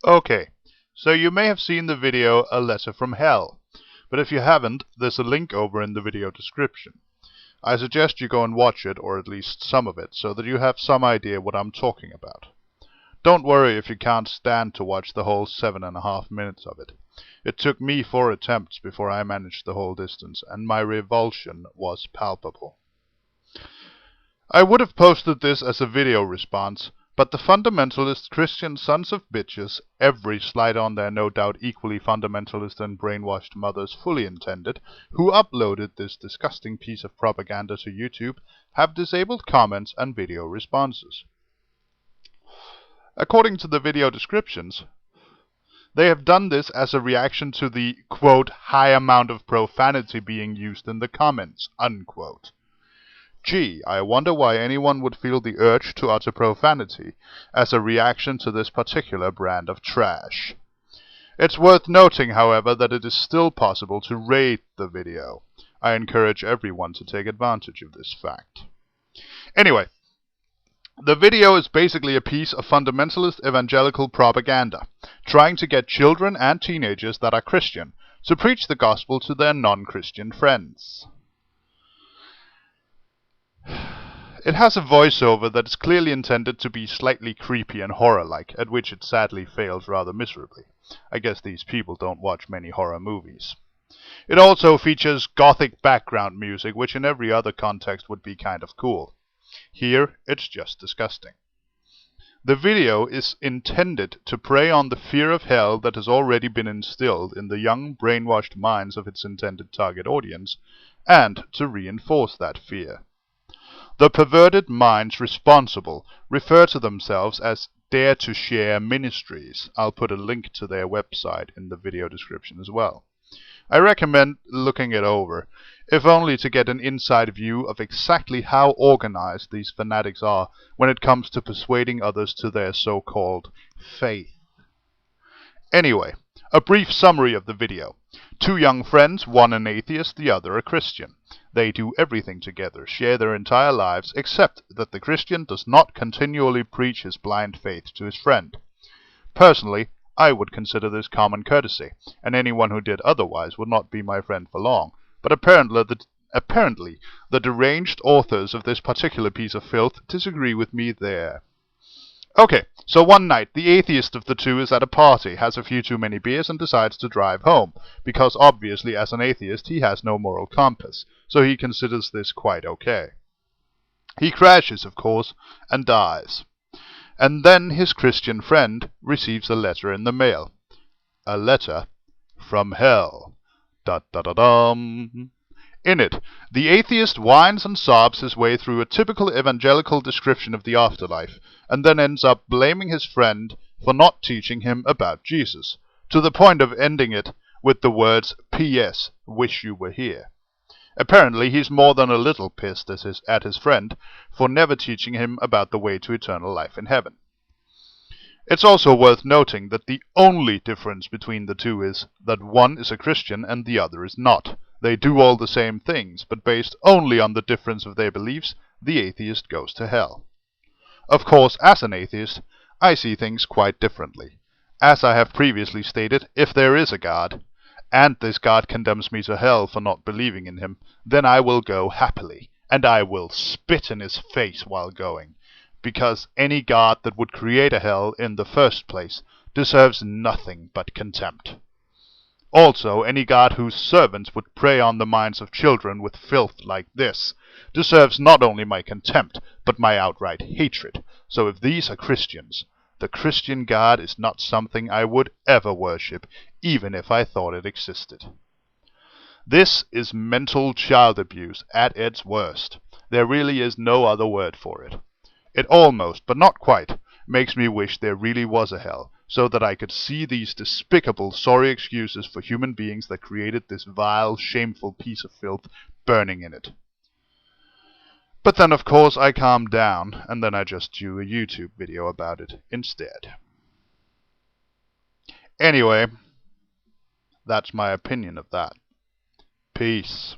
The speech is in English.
Okay, so you may have seen the video A Letter from Hell, but if you haven't, there's a link over in the video description. I suggest you go and watch it, or at least some of it, so that you have some idea what I'm talking about. Don't worry if you can't stand to watch the whole 7.5 minutes of it. It took me 4 attempts before I managed the whole distance, and my revulsion was palpable. I would have posted this as a video response, but the fundamentalist Christian sons of bitches, every slight on their no doubt equally fundamentalist and brainwashed mothers fully intended, who uploaded this disgusting piece of propaganda to YouTube, have disabled comments and video responses. According to the video descriptions, they have done this as a reaction to the, quote, high amount of profanity being used in the comments, unquote. Gee, I wonder why anyone would feel the urge to utter profanity as a reaction to this particular brand of trash. It's worth noting, however, that it is still possible to rate the video. I encourage everyone to take advantage of this fact. Anyway, the video is basically a piece of fundamentalist evangelical propaganda, trying to get children and teenagers that are Christian to preach the gospel to their non-Christian friends. It has a voiceover that is clearly intended to be slightly creepy and horror-like, at which it sadly fails rather miserably. I guess these people don't watch many horror movies. It also features gothic background music, which in every other context would be kind of cool. Here, it's just disgusting. The video is intended to prey on the fear of hell that has already been instilled in the young, brainwashed minds of its intended target audience, and to reinforce that fear. The perverted minds responsible refer to themselves as Dare to Share Ministries. I'll put a link to their website in the video description as well. I recommend looking it over, if only to get an inside view of exactly how organized these fanatics are when it comes to persuading others to their so-called faith. Anyway, a brief summary of the video. 2 young friends, one an atheist, the other a Christian. They do everything together, share their entire lives, except that the Christian does not continually preach his blind faith to his friend. Personally, I would consider this common courtesy, and anyone who did otherwise would not be my friend for long, but apparently the deranged authors of this particular piece of filth disagree with me there. Okay, so one night, the atheist of the two is at a party, has a few too many beers, and decides to drive home, because obviously as an atheist he has no moral compass, so he considers this quite okay. He crashes, of course, and dies. And then his Christian friend receives a letter in the mail. A letter from hell. Da-da-da-dum. In it, the atheist whines and sobs his way through a typical evangelical description of the afterlife, and then ends up blaming his friend for not teaching him about Jesus, to the point of ending it with the words, P.S. Wish you were here. Apparently he's more than a little pissed at his friend for never teaching him about the way to eternal life in heaven. It's also worth noting that the only difference between the two is that one is a Christian and the other is not. They do all the same things, but based only on the difference of their beliefs, the atheist goes to hell. Of course, as an atheist, I see things quite differently. As I have previously stated, if there is a God, and this God condemns me to hell for not believing in him, then I will go happily, and I will spit in his face while going, because any God that would create a hell in the first place deserves nothing but contempt. Also, any God whose servants would prey on the minds of children with filth like this deserves not only my contempt, but my outright hatred. So if these are Christians, the Christian God is not something I would ever worship, even if I thought it existed. This is mental child abuse at its worst. There really is no other word for it. It almost, but not quite, makes me wish there really was a hell, so that I could see these despicable, sorry excuses for human beings that created this vile, shameful piece of filth burning in it. But then, of course, I calm down, and then I just do a YouTube video about it instead. Anyway, that's my opinion of that. Peace.